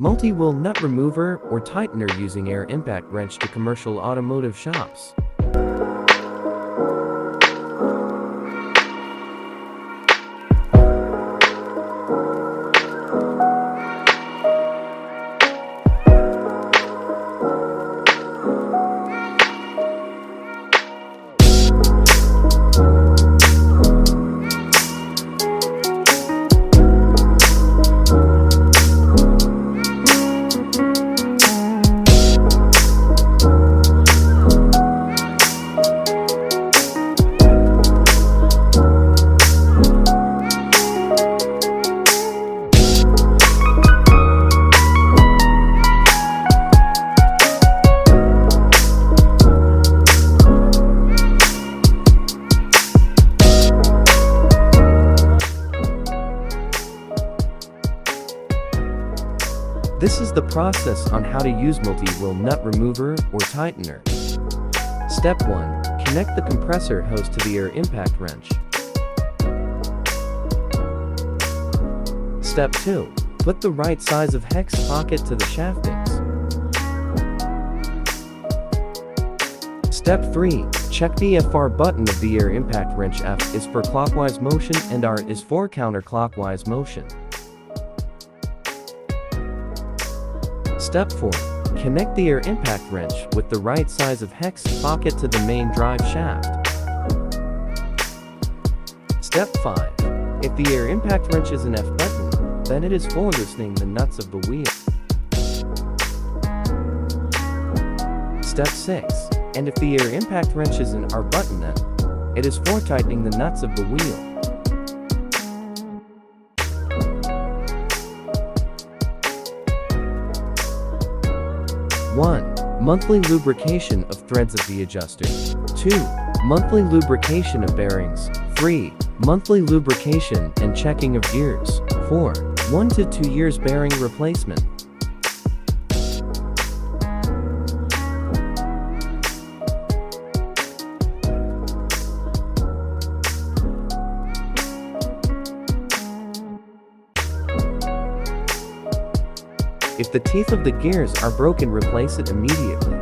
Multi-wheel nut remover or tightener using air impact wrench to commercial automotive shops. This is the process on how to use multi-wheel nut remover or tightener. Step 1. Connect the compressor hose to the air impact wrench. Step 2. Put the right size of hex pocket to the shaftings. Step 3. Check the FR button of the air impact wrench. F is for clockwise motion and R is for counterclockwise motion. Step 4. Connect the air impact wrench with the right size of hex pocket to the main drive shaft. Step 5. If the air impact wrench is an F button, then it is for loosening the nuts of the wheel. Step 6. And if the air impact wrench is an R button, then it is for tightening the nuts of the wheel. 1. Monthly lubrication of threads of the adjuster. 2. Monthly lubrication of bearings. 3. Monthly lubrication and checking of gears. 4. 1 to 2 years bearing replacement. If the teeth of the gears are broken, replace it immediately.